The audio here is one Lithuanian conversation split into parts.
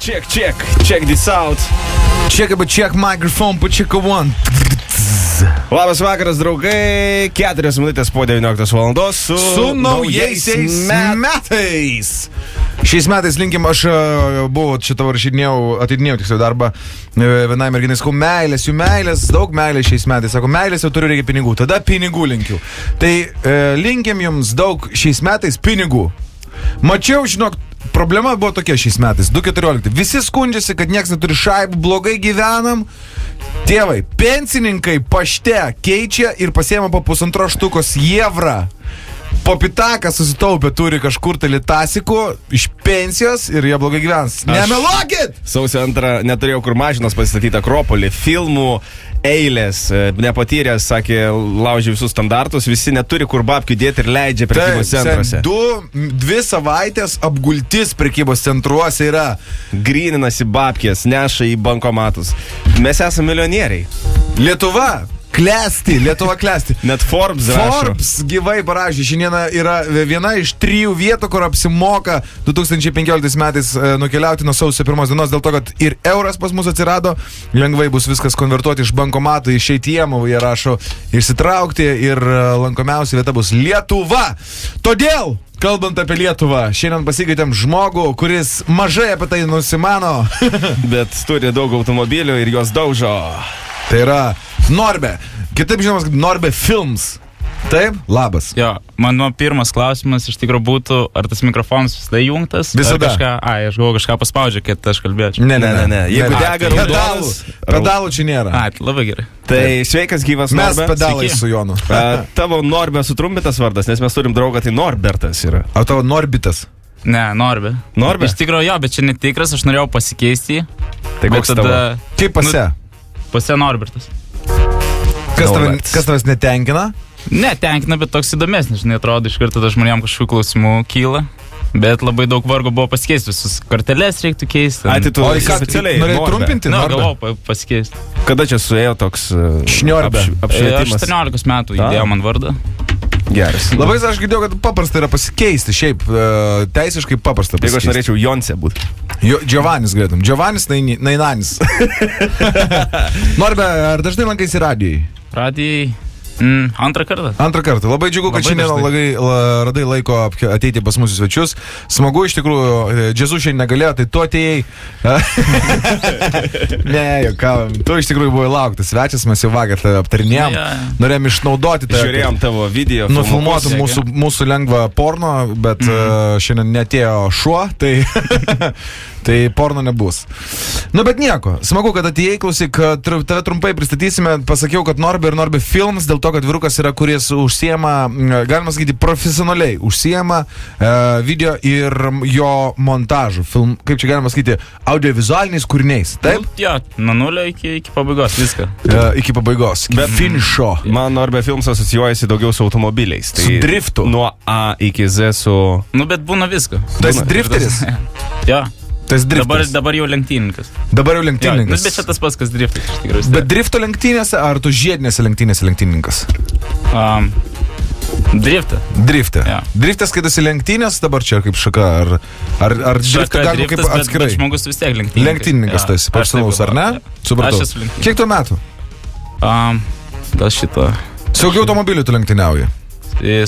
Check this out. Check microphone, check one. Labas vakaras, draugai. 4 minutės po 19 valandos su naujaisiais metais. Šiais metais linkim, aš buvau šitą atidinėjau tiksliau darbą vienai merginai, sakau, meilės, jų meilės, daug meilės šiais metais. Sako, meilės jau turiu, reikia pinigų. Tada pinigų linkiu. Tai linkim jums daug šiais metais pinigų. Mačiau, žinok, problema buvo tokia šiais metais, 2014. Visi skundžiasi, kad nieks neturi šaibų, blogai gyvenam. Tėvai, pensininkai pašte keičia ir pasiema po 1,5 štukos eurą. Po pitaką susitaupę turi kažkur tai litasikų iš pensijos ir jie blogai gyvens. Nemeluokit! Sausio 2 neturėjau kur mašinos pasistatyti Akropolį, filmų eilės, nepatyręs, sakė, laužė visus standartus, visi neturi kur babkių dėti ir leidžia prekybos centruose. 2 savaitės apgultis prekybos centruose yra. Gryninasi babkės, neša į bankomatus. Mes esame milijonieriai. Lietuva klesti. Net Forbes rašo. Forbes gyvai parašė. Šiandieną yra viena iš 3 vietų, kur apsimoka 2015 metais nukeliauti nuo sausio 1 dienos, dėl to, kad ir euras pas mus atsirado, lengvai bus viskas konvertuoti iš bankomatų, iš ATM-ų, jie rašo, išsitraukti ir lankomiausia vieta bus Lietuva. Todėl, kalbant apie Lietuvą, šiandien pasikvietėm žmogų, kuris mažai apie tai nusimano. Bet turi daug automobilių ir juos daužo. Tai yra Norbe. Kitaip žinomas kaip Norbe Films. Taip? Labas. Jo, mano pirmas klausimas iš tikrųjų būtų, ar tas mikrofonas visada įjungtas? Visada. Aš galvoju, kažką paspaudžiu, kad aš kalbėčiau. Ne. Jeigu dega raudonas... Pedalų čia nėra. Labai gerai. Tai sveikas gyvas Norbe. Mes pedalai su Jonu. Tavo Norbe sutrumpintas vardas, nes mes turim draugą, tai Norbertas yra. O tavo Norbitas? Ne, Norbe. Norbe? Iš tikrųjų, jo, bet čia netikras, aš norėjau pasikeisti. Tai koks tavo? Kaip pase? Pase Norbertas. Kas tavęs netenkina? Netenkina, bet toks įdomesnis, žinai, atrodo, iš karto žmonėm kažkokių klausimų kyla. Bet labai daug vargo buvo pasikeisti, visus korteles reiktų keisti. Tai tu specialiai norėjai trumpinti? Galvojau pasikeisti. Kada čia suėjo toks apšvietimas? 18 metų įdėjo man vardą. Geras. Labai aš girdėjau, kad paprasta yra pasikeisti, šiaip teisiškai paprasta pasikeisti. Jeigu aš norėčiau Jonce būti. Giovanis galėtum. Giovanis Nainanis. Norbe, ar dažnai lankaisi radijai? Radijai? Antrą kartą. Labai džiugu, kad šiandien radai laiko ateiti pas mūsų svečius. Smagu, iš tikrųjų, Džezu šiandien negalėjo, tai tu atėjai. Ne, jokavom. Tu iš tikrųjų buvai lauktas svečias, mes jau vakar tave aptarinėjom. Norėjom išnaudoti tave. Žiūrėjom tavo video. Nufilmuotum mūsų lengvą porno, bet šiandien netėjo šuo, tai porno nebus. Bet nieko. Smagu, kad atėjai, klausyk, tave trumpai pristatysime. Pasakiau, kad Norbe ir Norbe Films, dėl to, kad vyrukas yra, kuris užsiema, galima sakyti, profesionaliai užsiema video ir jo montažų. Kaip čia galima sakyti, audiovizualiniais kūriniais. Taip? Jo, nuo nulio iki pabaigos, viską. Iki pabaigos, iki finišo. Man Norbe Films asocijuojasi daugiau su automobiliais. Su driftu. Nuo A iki Z su... Bet būna viską. Tai esi drifteris? Jo. Dabar jau lenktynininkas. Bet čia tas pats, kas driftas. Bet drifto lenktynėse, ar tu žiedinėse lenktynėse lenktynininkas? Drifte. Ja. Driftas, kai tu esi lenktynės, dabar čia kaip šaka, ar driftą galima kaip atskirai? Bet žmogus vis tiek lenktynininkas. Lenktynininkas tu esi, profesionalus, ar ne? Supratau. Aš esu lenktynininkas. Kiek tu metų? Gal šito. Saugiau automobilių tu lenktyniauji?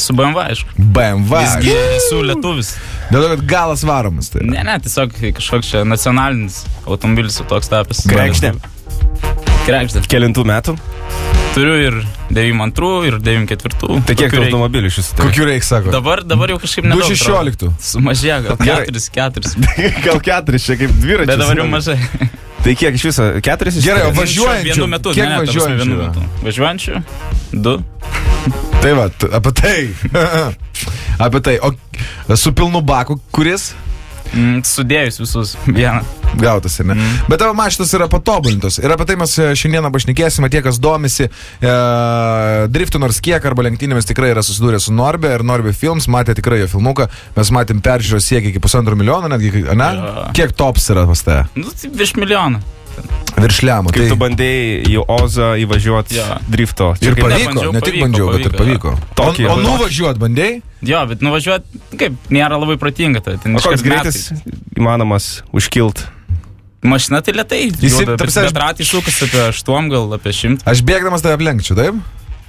Su BMW, aišku. BMW. Visgi esu lietuvis. Dėl to, kad galas varomas. Tai. Ne, tiesiog kažkoks čia nacionalinis automobilis su toks tapęs. Kregždė. Kelintų metų? Turiu ir 92, ir 94. Tai kiek automobilių šis turi? Kokių reik, sako? Dabar jau kažkaip nedaug. 216. Sumažėjo, gal 4. Gal 4, čia kaip dviračius. Bet dabar jau mažai. Tai kiek iš viso? 4? Gerai, o važiuojančių? Vienu metu. Kiek važiuojančių? Važiuojančių? 2. Tai va, apie tai. O su pilnu baku, kuris? Sudėjus visus vieną. Gautasi, ne? Bet tavo mašinos yra patobulintos. Ir apie tai mes šiandieną pašnekėsime. Tie, kas domisi driftu nors kiek arba lenktynėmis, tikrai yra susidūrę su Norbe ir Norbe Films. Matė tikrai jo filmuką. Mes matėm peržiūros siekį iki 1,5 milijono, netgi, ne? Ja. Kiek tops yra pas tave? Tai virš milijono. Virš lemų. Kaip tu bandėjai į Ozą įvažiuoti drifto? Ir pavyko, ne tik bandžiau, bet ir pavyko. O nuvažiuot bandėjai? Jo, bet nuvažiuot, kaip, nėra labai protinga. O koks greitis įmanomas užkilt? Mašina tai lėtai. Bet ratai šūkas apie 8, gal apie 100. Aš bėgdamas tave aplenkčiau, taip?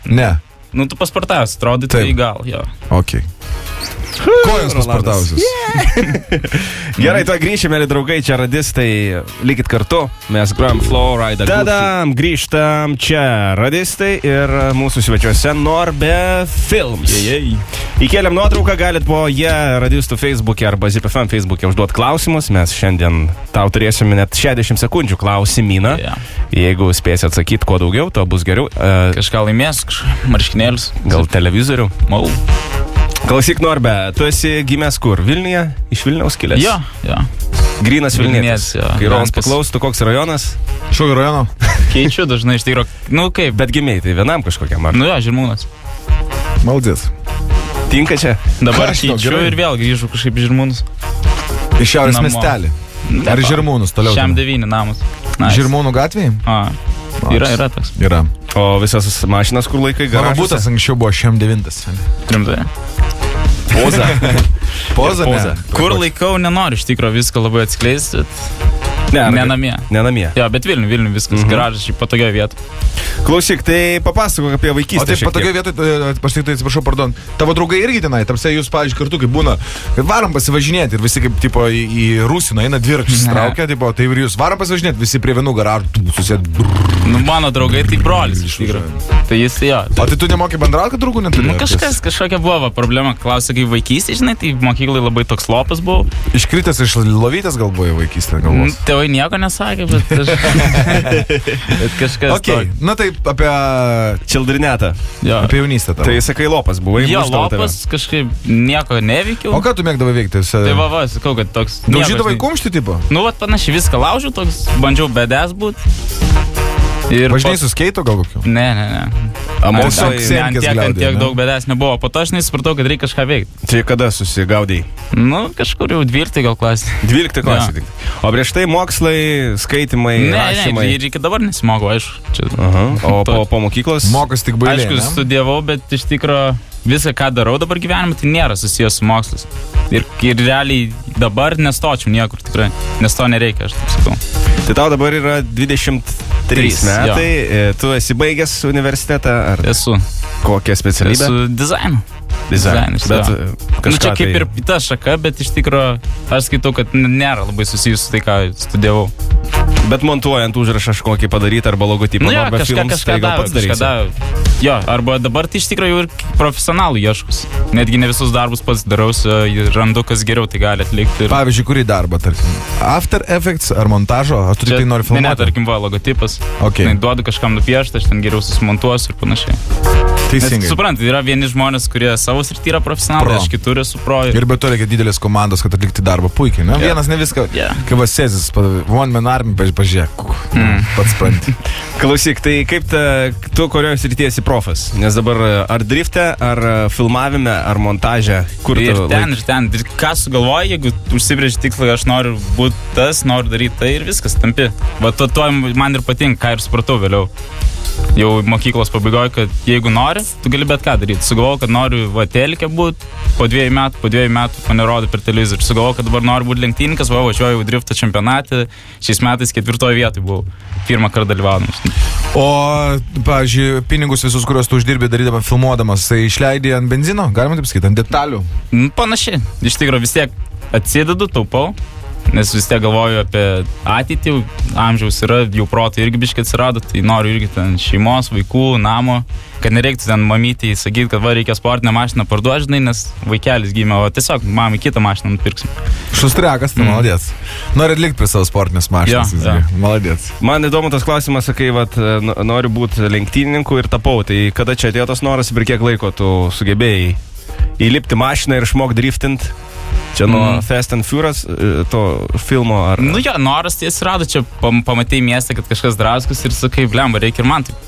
Ne. Nu, tu pasportavęs, atrodo, tai gal, jo. Ok. Kojos pasportavusius. Gerai, tuo grįšime, mėly draugai, čia radistai, likit kartu, mes grojam Flowrider. Tadam, grįžtam čia radistai ir mūsų svečiuose Norbe Films. Įkėlėm nuotrauką, galit po radistų Facebook'e arba ZipFM Facebook'e užduoti klausimus, mes šiandien tau turėsime net 60 sekundžių klausimyną. Jeigu spėsi atsakyti kuo daugiau, to bus geriau. Kažką laimės, marškinėlius. Gal televizorių. Mau. Klausyk, Norbe, tu esi gimęs kur? Vilniuje? Iš Vilniaus kilęs? Jo. Grynas Vilnietis. Kai Romas paklaustų, koks rajonas? Šokio rajono? Keičiu dažnai iš tikro. Nu kaip? Bet gimiai, tai vienam kažkokiam ar? Nu jo, Žirmūnas. Maldės. Tinka čia? Dabar keičiu ir vėl grįžu kažkaip Žirmūnus. Iš šiaurės miestelį? Ar Žirmūnus toliau? Šiam 9 namus. Žirmūnų gatvėje? Yra toks. Yra. O visas mašinas, kur laikai garažuose? Mano būtas anksčiau buvo šiam 9. Rimtai. Poza. Kur laikau, nenoriu iš tikro viską labai atskleisti. Ne namie. Jo, bet Vilnių viskas. Garažas šiaip patogioje vietoje. Klausyk, tai papasakok apie vaikystę. O taip patogioje vietoje, aš tik tai atsiprašau, pardon, tavo draugai irgi tenai, tarsi jūs, pavyzdžiui, kartu, kaip būna, kad varom pasivažinėti ir visi kaip, tipo, į Rusiną eina dviračius traukia, tipo, tai ir jūs varom pasivažinėti, visi prie vienų garažų susėd. Nu, mano draugai tai brolis iš tikrųjų. Tai jis jo. O tai tu nemoki bendrauti, kad draugų neturi? Nu, kažkokia buvo problema, klausė, kai vaikystė, žinai, tai mokyklai labai toks lopas buvau. Iškritęs iš lovytės gal buvo vaikystė, galvos. Tėvai nieko nesakė, bet kažkas. Okay. Na tai apie Čildrinetą. Apie jaunystę tavo. Tai sakai lopas buvai. Jo, lopas kažkaip nieko neveikiau. O ką tu mėgdavai veikti? Tai sakau, kad toks... Daužydavai kumštį, tipo? Nu, vat panašiai viską laužiu, toks bandžiau bedes būt. Važinai su skeitu gal kokiu? Ne. Tiek daug bedes nebuvo. Po to aš nesupratau, kad reikia kažką veikti. Tai kada susigaudėjai? Nu, kažkur jau 12 gal klasė. 12 klasė tik. O prieš tai mokslai, skaitimai, rašymai? Ne, ir iki dabar nesimokau, aišku. O po mokyklos? Mokas tik bailiai, aišku, studijavau, bet iš tikro visą, ką darau dabar gyvenime, tai nėra susijęs su mokslas. Ir realiai dabar nestočiau niekur tikrai, nes to nereikia, aš taip sakau. Tai tau dabar yra 23 metai, tu esi baigęs universitetą? Ar esu. Kokią specialybę? Esu dizainą. Dizainas, bet kažką čia kaip ir ta šaka, bet iš tikro aš skaitau, kad nėra labai susijus su tai, ką studijavau. Bet montuojant užrašą kažkokį padaryti arba logotipą, nu jo, arba filmus, tai gal pats darysi. Jo, arba dabar tai iš tikrųjų jau ir profesionalų ieškus. Netgi ne visus darbus pats darausi, randu, kas geriau tai gali atlikti. Pavyzdžiui, kurį darbą, tarkim? After Effects ar montažo? Aš tu tik tai noriu filmuoti? Ne, tarkim, logotipas. Okay. Duodu kažkam nupiešti, aš ten geriau susimontuosiu ir panašiai. Teisingai. Suprantate, yra vieni žmonės, kurie savo srity yra profesionalai, aš kitur esu pro. Ir be to reikia didelės komandos, kad atlikti darbą puikiai, ne? Vienas ne viską. Kaip Vasezis, One Man Army, pažiūrėk, pats spranti. Klausyk, tai kaip tu kurioje srityje esi profas? Nes dabar ar drifte, ar filmavime, ar montaže? Kur ir ten. Ką sugalvoji, jeigu užsibrėži tikslą, aš noriu būti tas, noriu daryti tai ir viskas, tampi. Va, to man ir patinka, ką ir supratau vėliau. Jau mokyklos pabaigoje, kad jeigu nori, tu gali bet ką daryti. Sugalvojau, kad noriu telike būti po 2 metų, mane rodo per televizorių. Sugalvojau, kad dabar noriu būti lenktynininkas, važiuoju drifto čempionate, šiais metais 4 vietoj buvau, pirmą kartą dalyvaudamas. O, pavyzdžiui, pinigus visus, kuriuos tu uždirbi darydama, filmuodamas, tai išleidai ant benzino, galima taip sakyti, ant detalių? Panašiai, iš tikrųjų vis tiek atsidedu, taupau. Nes vis tiek galvoju apie ateitį, amžiaus yra, jau protai irgi biškai atsirado, tai noriu irgi ten šeimos, vaikų, namo, kad nereiktų ten mamytį sakyti, kad va reikia sportinę mašiną parduoti, žinai, nes vaikelis gimė, o tiesiog mamai kitą mašiną nupirksim. Šustriakas, tai maladėts. Nori atlikti prie savo sportinės mašinos, maladėts. Man įdomu tas klausimas, sakai, vat, noriu būti lenktynininku ir tapau, tai kada čia atėjo tas noras ir kiek laiko tu sugebėjai įlipti mašiną ir išmokti driftint? Čia nuo Fast and Furious to filmo ar... Nu jo, noras tai atsirado, čia pamatei miestą, kad kažkas draskus ir sakai, blemba, reikia ir man taip.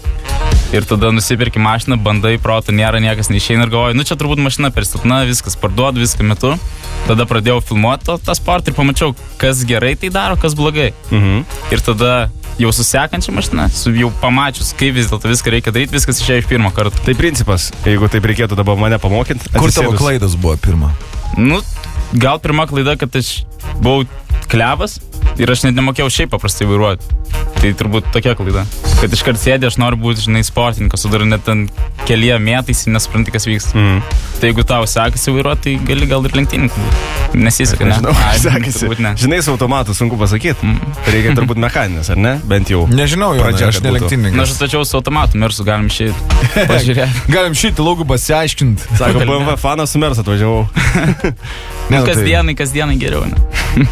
Ir tada nusipirki mašiną, bandai, proto nėra, niekas neišeina ir galvoju, nu čia turbūt mašina per silpna, viskas parduodu, viską metu. Tada pradėjau filmuoti tą sportą ir pamačiau, kas gerai tai daro, kas blogai. Ir tada jau su sekančia mašina, jau pamačius, kaip vis dėlto viską reikia daryti, viskas išėjo iš pirmo karto. Tai principas, jeigu taip reikėtų dabar mane pamokinti. Kur tavo klaidos buvo pirma? Nu, gal pirma klaida, kad aš buvau klebas, Ir aš net nemokėjau šiaip paprastai vairuoti. Tai turbūt tokia klaida. Kad iškart sėdė, aš noriu būti, žinai, sportininkas, o dar net ten kelyje metais nesupranti, kas vyksta. Tai jeigu tau sekasi vairuoti, tai gali gal ir lenktynininkų būti. Nesiseka, ne? Nežinau, sekasi. Ne. Žinai, su automatu sunku pasakyti. Reikia turbūt mechaninis, ar ne? Bent jau. Nežinau, Pradžia, aš kad ne būtų. lenktynininkas. Na, aš atvažiavau su automatu, Mersu galim išeiti. Pažiūrėti. Galim šitą laugų pasiaiškinti. Sako, BMW fanas su Mersu atvažiavau. Ne, Kasdienai geriau, ne?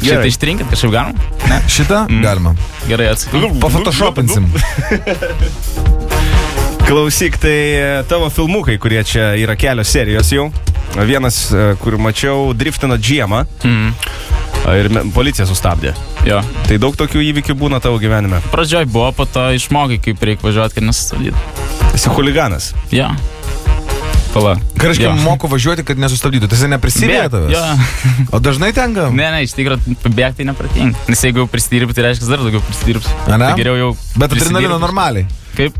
Šitą ištrinkit, kažkaip galima? Ne? Šitą galima. Gerai, atsakyk. Pafotoshopinsim. Klausyk, tai tavo filmukai, kurie čia yra kelios serijos jau. Vienas, kur mačiau, driftino žiemą ir policija sustabdė. Jo. Tai daug tokių įvykių būna tavo gyvenime. Pradžioj buvo, po to išmokai, kaip reikia važiuoti, kad nesustabdytų. Esi chuliganas. Jo. Pala. Ką reiškia, Jo. moku važiuoti, kad nesustabdytų. Tai jisai neprisidėjo tavęs? Jo. O dažnai tenka? Ne, iš tikrųjų, pabėgti tai nepratinga. Nes jeigu jau prisidirbi, tai reiškia, dar daugiau prisidirbsi. A, ne? Tai geriau jau Bet adrenalino prisidirbs. normaliai. Kaip?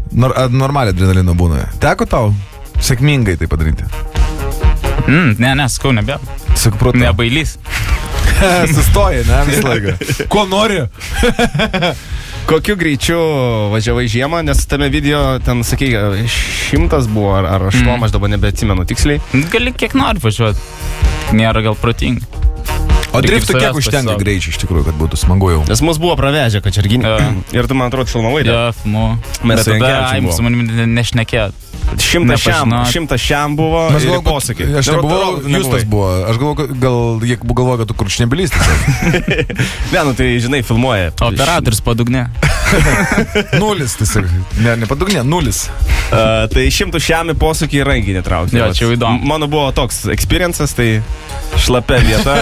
Normaliai adrenalino būna. Teko tau sėkmingai tai padaryti? Ne, sakau, nebėjau. Supratau. Nebailys. Sustoji, ne, visą laiką. Ko nori? Kokiu greičiu važiavai žiemą, nes tame video ten, sakai, 100 buvo ar 8, aš dabar nebeatsimenu tiksliai. Gali kiek nori važiuoti. Nėra gal protinga. O Reikia driftų savęs kiek užtenka pasisaugot. greičiai iš tikrųjų, kad būtų smagu jau? Nes mus buvo pravežę Kačerginį. Ir tu, man atrodo, filmavai. Jo, filmu. Mes Bet su tada Jankevičium Aimis su manimi nešnekėjo. 100 šiam buvo Mes ir galvojau, posakį. aš nebuvau, Justas buvo. Aš galvoju, kad tu kurčnebylis. Ne, nu tai, žinai, filmuoja. Operatorius padugne. Nulis, tiesiog. Ne padugnė, nulis. Tai 100 šiam į posakį į rankinį traukti. Jo, čia jau įdomu. Mano buvo toks experiences, tai šlapia vieta.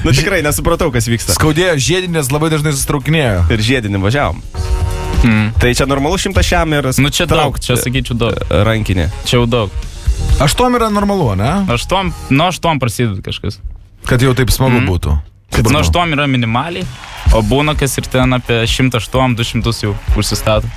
Nu tikrai nesupratau, kas vyksta. Skaudėjo žiedinės, labai dažnai sustraukinėjo. Ir žiedinį važiavom. Tai čia normalu 100 šiam ir Nu čia daug, čia sakyčiau daug. rankinį. Čia jau daug. 8 yra normalu, ne? Nuo 8 prasideda kažkas. Kad jau taip smagu būtų. Nuo 8 yra minimaliai, o būna kas ir ten apie 108-200 jau užsistato.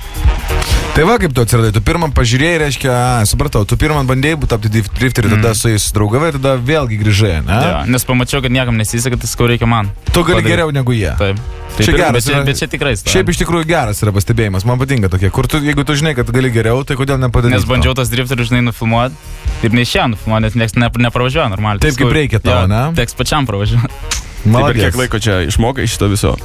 Tai va, kaip tu atsiradai, tu pirmą pažiūrėjai, reiškia, supratau, tu pirmą bandėjai tapti drifteriu, tada su jais draugavai, tada vėlgi grįžai, ne? Ja, nes pamačiau, kad niekam nesiseka, tai skau reikia man. Tu gali padaryt. geriau negu jie. Taip. Čia geras yra. Bet čia tikrai stavim. Šiaip iš tikrųjų geras yra pastebėjimas, man patinka tokie, kur tu, jeigu tu žinai, kad gali geriau, tai kodėl nepadaryti? Nes bandžiau tas drifterius, žinai, nufilmuoti ir neišėjo nufilmuoti, nes niekas nepravažiuoja normaliai. Taip, kaip reikia tavo, ne? Teks pačiam pravažiuoti. Tai per kiek laiko čia išmokai šito viso?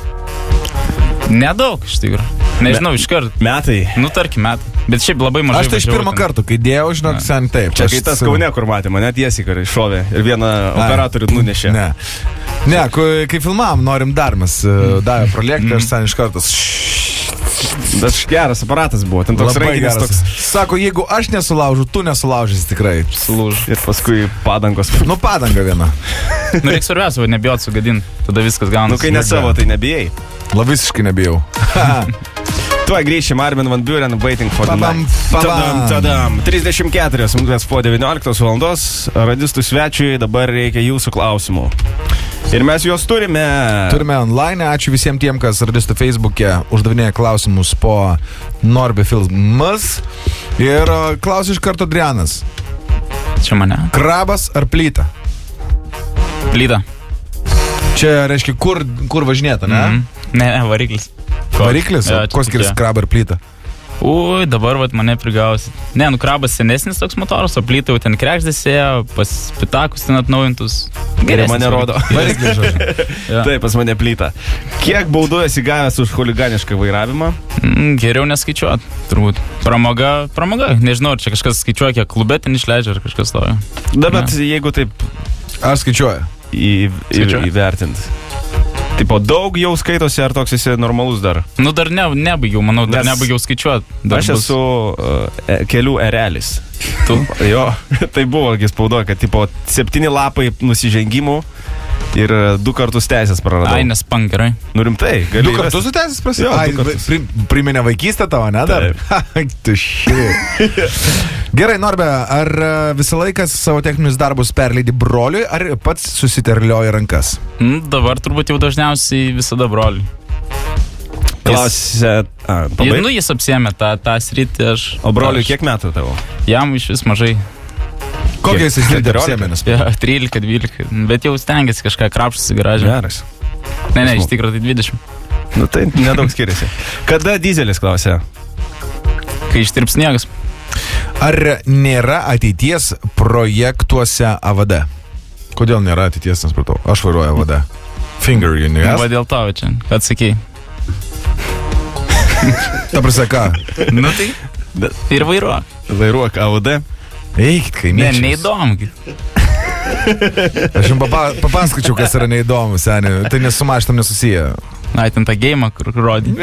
Nedaug, iš tikrųjų. Nežinau, iškart. Metai. Nu, tarkim, metai. Bet šiaip labai mažai. Aš tai iš pirmo karto, kai dėjau, žinok, sen taip. Čia kai tas Kaune, kur matė, mane tiesiai karai šovė ir vieną operatorių nunešė. Ne, kai filmavom, norim dar, mes davė projektą, aš sen iš kartos. Bet geras aparatas buvo, ten toks rankinis toks. Sako, jeigu aš nesulaužu, tu nesulaužysi tikrai. Sulūž. Ir paskui padangos. Nu, padanga viena. Nu, reikia svarbiausia, nebijot sugadinti. Tada viskas gaunasi. Nu, kai ne savo, tai nebijai. Labai visiškai nebijau. Tuoj grįšim, Armin van Buren, Waiting for the Night. Tadam. 34 minutės po 19 valandos. Radistų svečiui dabar reikia jūsų klausimų. Ir mes juos turime. Turime online. Ačiū visiems tiem, kas radistų Facebook'e uždavinėja klausimus po Norbe filmas. Ir klausia iš karto Adrianas. Čia mane. Krabas ar plyta? Plyta. Čia reiškia, kur važinėta, ne? Ne, variklis. Variklis? Ja, Ko skiriasi krabą ir plytą? Ui, dabar vat mane prigausi. Ne, nu krabas senesnis toks motoras, o plyta jau ten krekždės ėjo, pas pitakus ten atnaujintus. Gerai, mane rodo. Variklis, žodžiu. Ja. Taip, pas mane plyta. Kiek baudų esi gavęs už chuliganišką vairavimą? Geriau neskaičiuot, turbūt. Pramoga. Nežinau, ar čia kažkas skaičiuoja, kiek klube ten išleidžia, ar kažkas to. Da, bet jeigu taip Aš skaičiuoju. įvertint. Tipo, daug jau skaitosi, ar toks esi normalus dar? Nu, dar nebaigiau, manau, dar Nes nebaigiau skaičiuot. Aš esu kelių erelis. Tu? Jo, tai buvo, spaudoja, kad tipo 7 lapai nusižengimų ir 2 kartus teisės praradau. Ai, nespang, gerai. Nu rimtai, gali. 2 kartus su teisės prasidėjo? Jo, Ai, 2 kartus. priminė vaikystę tavo, ne dar? Tu Gerai, Norbe, ar visą laiką savo techninius darbus perleidi broliui, ar pats susiterlioji rankas? Dabar turbūt jau dažniausiai visada broliui. Klausė. Nu, jis apsiėmė tą sritį, aš... O broliui kiek metų tavo? Jam iš vis mažai. Kokia jis 14? apsiėmė? Ja, 13-12. Bet jau stengiasi kažką krapštis į garažą. Geras. Ne, iš tikrųjų tai 20. Nu tai nedaug skiriasi. Kada dyzelis klausia? Kai ištirps sniegas. Ar nėra ateities projektuose AVD? Kodėl nėra ateities, nesupratau? Aš vairuoju AVD. Finger unit. Va dėl tavo čia, kad sakei. Ta prasme ką? Nu tai ir vairuok. Vairuok AVD. Eikit, kaimiečiai. Neįdomu. Aš jums papasakočiau, kas yra neįdomu, seniai. Tai nesumaštam nesusiję. Ai, ten tą geimą, kur rodį.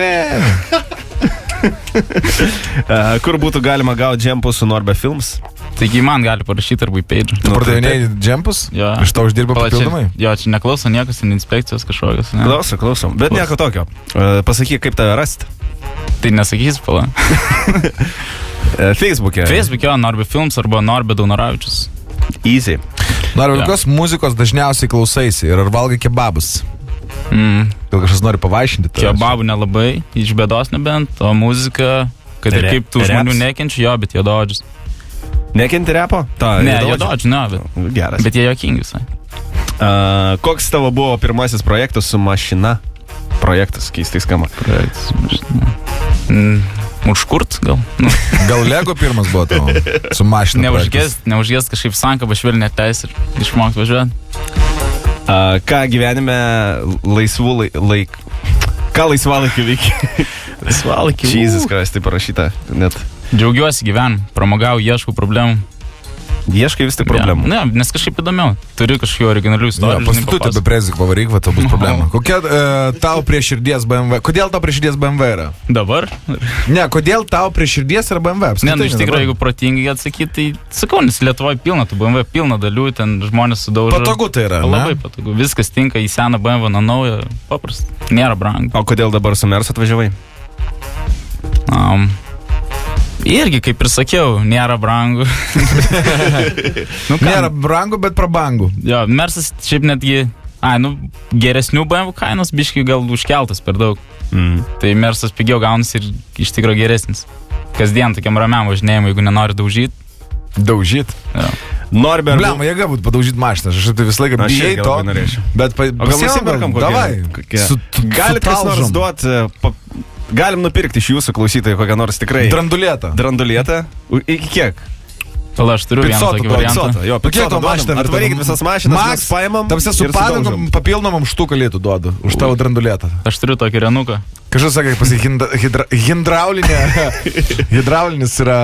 Kur būtų galima gauti džempus su Norbe Films? Taigi man gali parašyti arba į page. Tu pardavinėjai džempus? Jo. Iš to uždirba papildomai? Jo, čia neklauso niekas, inspekcijos kažkokios. Ne? Klausom. Bet nieko tokio. Pasakyk, kaip tave rasti. Tai nesakys, pala. Facebook'e. Facebook'e, Norbe Films arba Norbe Daunoravičius. Easy. Norbe, kokios muzikos dažniausiai klausaisi ir ar valgai kebabus? Gal kažkas nori pavaišinti? Kebabų nelabai, iš bėdos nebent, o muzika, kad ir kaip tų žmonių nekenčiu, jo, bet jie dodžius. Nekenti repo? Ne, jie dodžiu, ne, bet geras. Bet jie jokingi visai. Koks tavo buvo pirmasis projektas su mašina? Projektas, keistai skamba. Projektas, mašina. Užkurt, gal? Nu. Gal Lego pirmas buvo tavo? Su mašina projektas? Neužgės kažkaip sanka, pašvilnė teis ir išmokti važiuoti. Ką gyvenime Ką laisvalaikiu veiki? Laisvalaikiu. Jesus Christ, tai parašyta net. Džiaugiuosi gyvenu, pramogau, ieškau problemų. Ieškai vis tik problemų. Ne, nes kažkaip įdomiau. Turi kažkokių originalių istorijų. Pastitutė be preziką pavaryk, va, tau bus problema. Kokia tau prie širdies BMW? Kodėl tau prie širdies BMW yra? Dabar? Ne, kodėl tau prie širdies yra BMW? Ne, iš tikrųjų, jeigu protingai atsakyti, tai sakau, nes Lietuvoje pilna tų BMW, pilna dalių, ten žmonės sudaužo. Patogu tai yra, labai patogu. Viskas tinka į seną BMW, nuo naujo, paprasta. Nėra brangu. O kodėl dabar su Mersu atvažiavai? Irgi, kaip ir sakiau, nėra brangu. Nėra brangu, bet prabangu. Jo, Mersas šiaip netgi, geresnių BMW kainos biškai gal užkeltas per daug. Tai Mersas pigiau gaunasi ir iš tikro geresnis. Kasdien tokiam ramiam važinėjimui, jeigu nenori daužyti. Daužyti? Jo. Norberg. Bliam, jėga būtų padaužyti mašiną. Aš tai visą laiką bijai to. Bet pasiemam kokį. Davai. Galit kas nors duoti... Galim nupirkti iš jūsų klausytojų kokią nors tikrai... Drandulietą. Iki kiek? Tada aš turiu vieną tokį variantą. Jo, Pixoto mašiną. Atvarykit visas mašinas, mes paimam ir su padangom papildomam štuką lietų duodu už tavo drandulietą. Aš turiu tokį renuką. Kažkas sakė, hidraulinis yra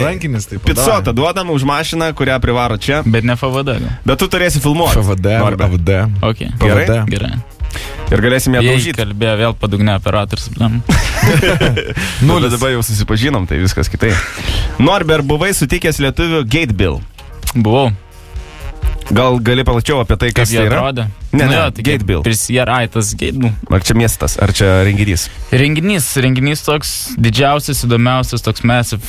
rankinis. Pixoto duodam už mašiną, kurią privaro čia. Bet ne FVD. Bet tu turėsi filmuoti. FVD. Ok, gerai. Ir galėsim ją daužyti. Kalbėjo vėl padugne operatorius. Bet dabar jau susipažinom, tai viskas kitai. Norber, buvai sutikęs lietuvių Gate Bill? Buvau. Gal gali plačiau apie tai, kas tai yra? Ne, Gate Bill. Tas Gate Bill. Ar čia miestas, ar čia renginys? Renginys toks didžiausias, įdomiausias, toks massive.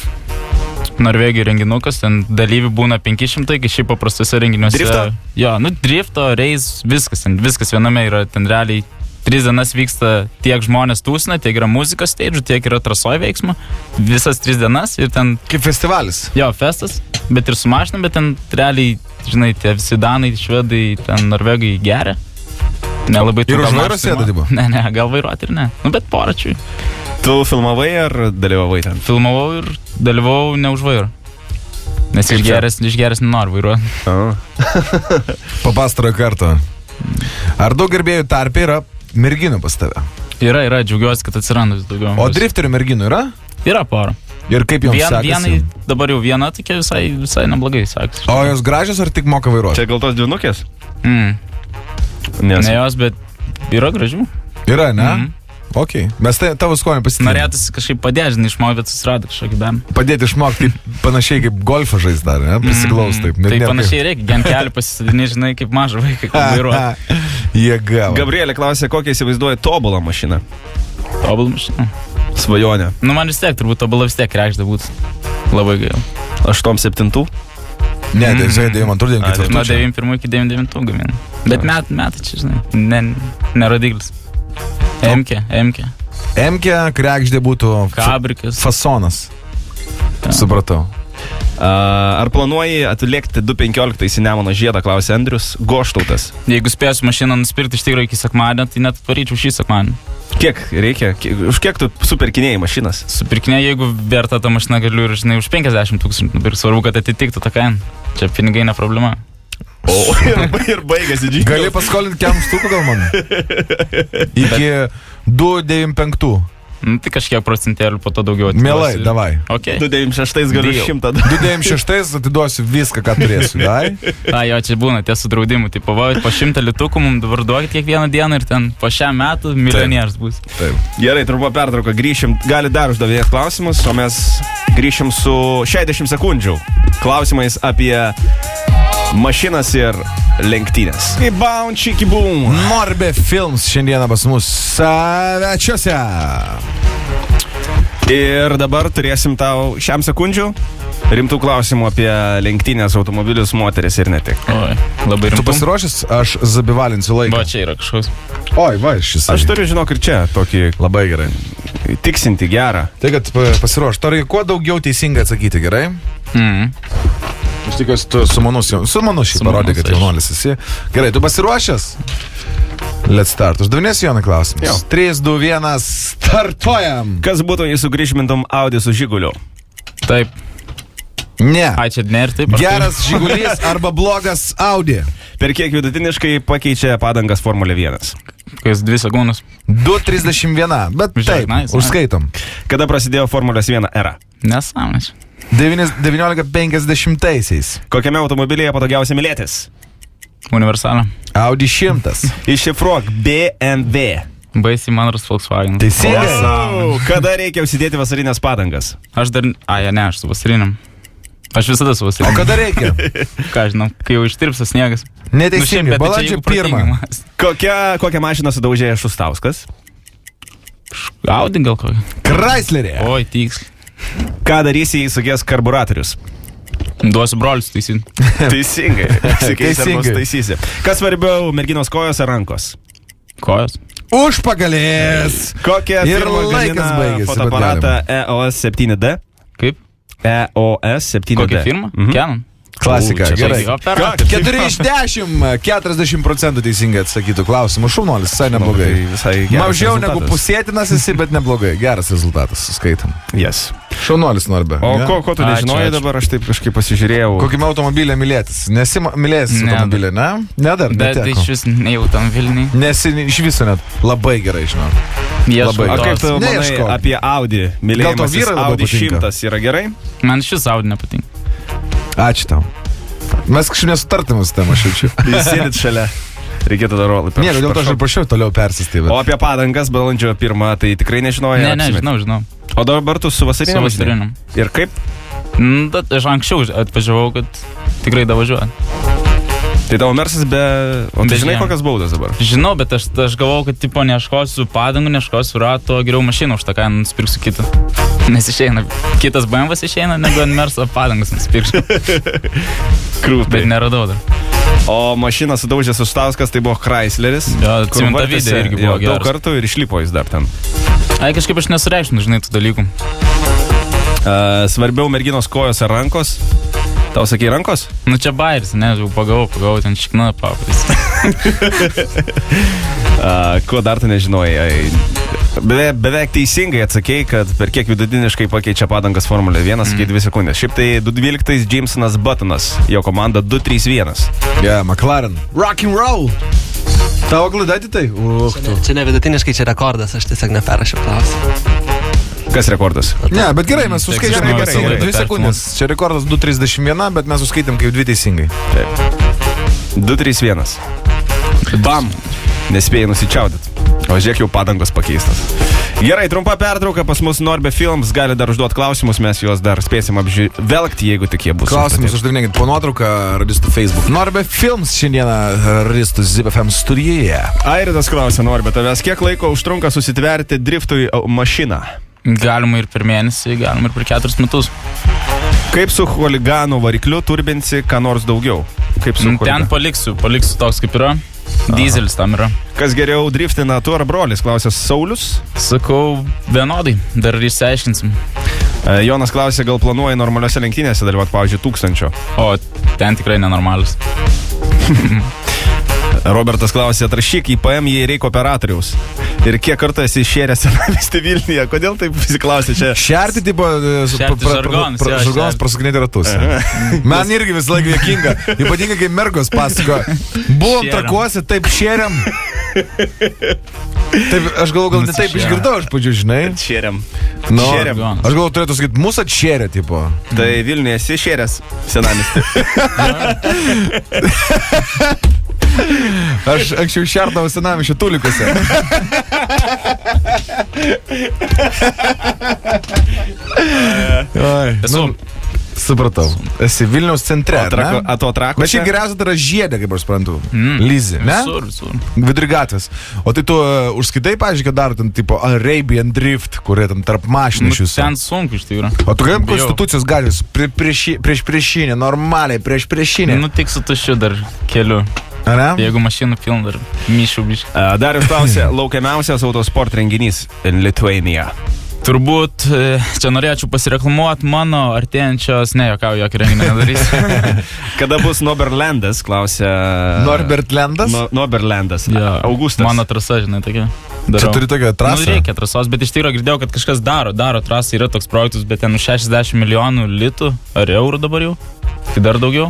Norvegijų renginukas, ten dalyvių būna 500, kai šiaip paprastose renginiuose. Drifto? Jo, drifto, reis, viskas viename yra, ten realiai 3 dienas vyksta tiek žmonės tūsina, tiek yra muzikos stage, tiek yra trasoj veiksmo, visas 3 dienas ir ten... Kaip festivalis? Jo, festas, bet ir su mašinom, bet ten realiai, žinai, tie visi danai, švedai, ten norvegai geria. Nelabai ir už vairo sėda, dibu? Ne, gal vairuoti ir ne, bet poračiui. Tu filmavai ar dalyvavai ten? Filmavau ir dalyvavau ne už vairo. Nes išgeręs nenoriu vairuoti. Po pastarojo karto. Ar daug gerbėjų tarpe yra merginų pas tave? Yra, džiaugiuosi, kad atsiranda vis daugiau. O drifterių merginų yra? Yra pora. Ir kaip joms sekasi? Dabar jau viena tokia visai neblogai sekasi. O jos gražios ar tik moka vairuoti? Čia gal tos dvinukės? Ne jos, bet yra gražių. Yra, ne? Ok, mes tavo skonį pasitikime. Norėtųsi kažkaip padėti, išmokti, bet susirado kažkokį bėmą. Padėti išmokti panašiai kaip golfą žais dar, ne? Prisiglaus taip. Tai panašiai reikia, gen kelių pasisadinė, žinai, kaip mažą vaiką, kaip vairuoti. Jėga. Gabrielė klausė, kokią įsivaizduoja tobulą mašiną? Tobulą mašiną? Svajonę. Man vis tiek, turbūt tobulą vis tiek reikšda būtų. Labai gaila. 8-7? Ne, tai žinai, 9-4. Nuo 91 iki 99 gamina. Bet metai čia, žinai, nerodiklis. MK, krekždė būtų Kabrikas. Fasonas. Supratau. Ar planuoji atlikti 2.15 į Nemuno žiedą, klausė Andrius Goštautas. Jeigu spėsiu mašiną nusipirkti iš tikrųjų iki sekmadienio, tai net varyčiau šį sekmadienį. Kiek reikia? Už kiek tu superkinėjai mašinas? Supirkinė, jeigu verta tą mašiną galiu ir, žinai, už 50 000 nupirkti. Svarbu, kad atitiktų tą kainą. Čia pinigai ne problema. O, ir baigėsi džinklas. Gali paskolinti kem štukų gal man? Iki 2,95. Tai kažkiek procentėlių po to daugiau atiduosiu. Mielai, davai. Okay. 2,96 galiu 100. 2,96 atiduosiu viską, ką turėsiu, dai? Jo, čia būna tie su draudimu. Tai pavojot po 100 litukų, mums dabar duokit kiekvieną dieną ir ten po šią metų milijonierius bus. Taip. Gerai, trumpa pertrauka, grįšim. Gali dar uždavinėti klausimus, o mes grįšim su 60 sekundžių klausimais apie mašinas ir lenktynės. Kaip baun, čiki boom. Norbė Films šiandieną pas mus svečiuose. Ir dabar turėsim tau šiam sekundžių rimtų klausimų apie lenktynės, automobilius, moteris ir ne tik. Oi, labai rimtų. Tu pasiruošęs? Aš zabivalinsiu laiką. Va, čia yra kažkoks. Oi, va, šis. Aš turiu, žinok, ir čia tokį Labai gerai. tiksinti gerą. Tai, kad pasiruoš. Turi kuo daugiau teisingai atsakyti, gerai? Aš tikiuosi, tu su manu šį parodė, kad jaunuolis esi. Gerai, tu pasiruošęs? Let's start. Uždavinėsiu Jonai klausimus. 3, 2, 1, startuojam. Kas būtų, jei sugrįžmintum Audi su Žiguliu? Taip. Ne. Ai, čia ne ir taip. Geras Žigulys arba blogas Audi. Per kiek vidutiniškai pakeičia padangas Formulė 1? Kas 2 sekundos. 2:31. Bet Žiūrėk, taip, nice, užskaitom. Kada prasidėjo Formulės 1 era? Nesąmonės. 1950-aisiais. Kokiame automobilyje patogiausia mylėtis? Universalą. Audi 100. Iššifruok BMW. Baisiai manras Volkswagen. Teisingai. Wow. Kada reikia užsidėti vasarinės padangas? Aš dar... Ne, aš su vasariniam. Aš visada su O vasariniam. kada reikia? Ką žinau, kai jau ištirpsa sniegas. Neteisingai. Balandžio 1. Kokią mašiną sudaužė Šustauskas? Audi gal kokį. Chryslerė. Oi, tiksliai. Ką darysi, jei suges karburatorius? Duosiu brolius taisyti. Teisingai. Teisingai. Teisingai. Kas svarbiau, merginos kojos ar rankos? Kojos. Užpagalės. Kokią Ir firmą laikas gamina baigėsi, bet fotoaparatą EOS 7D? Kaip? EOS 7D. Kokia firma? Canon. Klasika, Čia gerai. tai operatorius. 4 iš 10, 40% teisingai atsakytų klausimų. Šaunuolis, visai neblogai. Visai geras Mažiau negu rezultatas. pusėtinas esi, bet neblogai. Geras rezultatas, skaitam. Yes. Šaunuolis, Norbė. O ne? ko tu nežinojai Ačiū. dabar, aš taip kažkaip pasižiūrėjau. Kokiame automobilė mylėtis? Nesi mylėjęs Ne. automobilį, ne? Ne dar, Bet tai neteko. iš vis nejau tam Vilniui. Nesi iš viso net. Labai gerai, žinau. Ieškau O kaip tu tos. manai Neieškok. apie Audi? Gal tau Mylėjimas vyrai labiau Audi patinka? 100 yra gerai? Man šis Audi nepatinka. Ačiū tau. Mes kažkaip nesutartume su tema, aš jaučiu. Jūs sėdit šalia. Reikėtų dar rolį. Ne, dėl to aš ir prašiau toliau persistyti. O apie padangas balandžio 1, tai tikrai nežinojai? Ne, ar apsimetei? žinau. O dabar tu su vasariniam? Su vasariniam. Ir kaip? Bet aš anksčiau atvažiavau, kad tikrai davažiuoju. Tai tavo Mersas be... O Be tai žinai, žiemų. kokias baudas dabar? Žinau, bet aš galvau, kad tipo neieškosiu padangų, neieškosiu rato, geriau mašiną už tą kainą nusipirksiu kitą. Nes išeina, kitas BMW išeina, negu ant Merso padangas nusipirksiu. Bet neradau dar. O mašiną sudaužė Šustauskas, tai buvo Chrysleris. Jo, kur atsimenu, tą vartėsi, video irgi buvo jo, daug geras. kartų ir išlipo jis dar ten. Ai, kažkaip aš nesureikšminu, žinai, tų dalykų. Svarbiau merginos kojos ar rankos? Tau sakei rankos? Nu čia bairis, ne, jau pagavau, ten šikna paparis. Ko dar tu nežinojai? Beveik teisingai atsakei, kad per kiek vidutiniškai pakeičia padangas Formulė 1, sakei 2 sekundės. Šiaip tai 2.12 Jamesonas Buttonas, jo komanda 2.31. Yeah, McLaren. Rock and roll. Tavo klaidai tai? Čia ne vidutiniškai, čia rekordas, aš tiesiog neperrašiau klausimą. Kas rekordas? Ne, bet gerai, mes suskaitėm Gerai, kaip gerai, teisingai. gerai. 2 sekundės. Čia rekordas 2.31, bet mes suskaitėm kaip 2 teisingai. 2.31. Bam! Nespėjai nusičiaudyti. O žiūrėk, jau padangos pakeistas. Gerai, trumpa pertrauka, pas mus Norbė Films, gali dar užduoti klausimus, mes juos dar spėsim apžvelgti, jeigu tik jie bus. Klausimus uždavinėkit po nuotrauką radistų Facebook. Norbė Films šiandieną radistų ZipFM studijoje. Airidas klausia, Norbė, tavęs kiek laiko užtrunka susitverti driftui mašiną? Galima ir per mėnesį, galima ir per 4 metus. Kaip su chuliganų varikliu turbinsi, ką nors daugiau? Kaip su Ten chuliganu? paliksiu toks kaip yra. Dizelis tam yra. Kas geriau driftina, tu ar brolis, klausė Saulius. Sakau, vienodai, dar išsiaiškinsim. Jonas klausė, gal planuoji normaliuose lenktynėse dalyvauti, pavyzdžiui, 1000. O ten tikrai nenormalus. Robertas klausė, atrašyk į PM, jei reikia operatoriaus. Ir kiek kartą esi išėręs senamiestį Vilniuje? Kodėl taip visi klausė čia? Šerti, tipo, žargonas prasukinėti ratus. Man irgi visą laiką juokinga. Ypatingai, kai mergos pasako. Buvom trakuose, taip šėriam. Taip, aš galvoju, gal ne taip išgirdau, aš padžiu, žinai. Šėriam. No, aš galvoju, turėtų sakyti, mūsų atšėrė, tipo. Tai Vilniuje esi išėręs senamiestį. Aš anksčiau šerdavau senamiesčio tulikose. Supratau. Esi Vilniaus centre, ne? O to Trakuose? Bet šiaip geriausia tai yra Žiedė, kaip aš suprantu. Lyzi, ne? Visur. Vidury gatvės. O tai tu užskaitai, pavyzdžiui, kad daro ten tipo Arabian Drift, kurie ten tarp mašinų iš jūsų. Ten sunku iš tikrųjų. O tu kaip Konstitucijos gatvės priešinė, normaliai priešinė. Nu tik su tuščiu dar keliu. Ar ne? Jeigu mašinų pilna dar myšių biškai. Darius klausė, laukiamiausias autosport renginys in Lithuania. Turbūt čia norėčiau pasireklamuoti mano artėjančios, jokau, jokį renginį nedarys. Kada bus Noberlandas, klausė... Norbertlandas? Noberlandas. Ja, Augustas. Mano trasa, žinai, tokia. Čia turi tokią trasą? Nu, reikia trasos, bet iš tikrųjų girdėjau, kad kažkas daro trasą, yra toks projektus, bet ten 60 milijonų litų ar eurų dabar jau. Tai dar daugiau.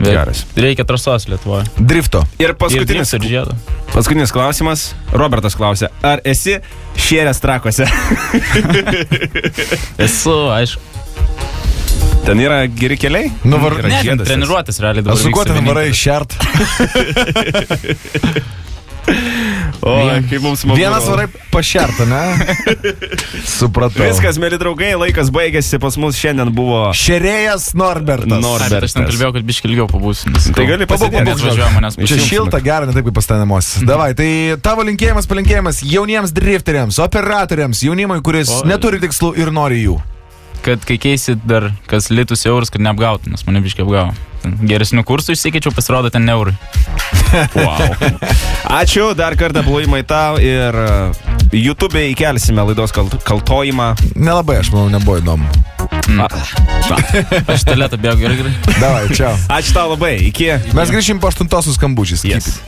Geras. Reikia trasos Lietuvoje. Drifto. Ir paskutinis klausimas. Robertas klausė, ar esi šėręs Trakuose? Esu, aišku. Ten yra geri keliai? Ne, ten treniruotis realiai dabar. Su kuo ten varai šert? O, kaip mums smagu. Vienas varai pašerta, ne? Supratau. Viskas, mėly draugai, laikas baigėsi, pas mus šiandien buvo šerėjas Norbertas. Aš ten kalbėjau, kad biškį ilgiau pabūsiu. Tai gali pasėdėti. Čia šilta, gera, ne taip kaip pastanamos. Davai, tai tavo palinkėjimas jauniems drifteriams, operatoriams, jaunimui, kuris neturi tikslų ir nori jų. Kad kai keisit dar kas litus eurus, kad neapgautų, nes mane biškai apgavo. Geresnių kursų išsikeičiau, pasirodo ten eurai. Wow. Ačiū, dar kartą plojimai tau ir YouTube'e įkelsime laidos kaltojimą. Nelabai, aš manau, nebuvo įdomu. Aš teletą bėgu gerai. Davai, čiau. Ačiū tau labai, iki. Mes grįšim po 8 skambučiais. Yes.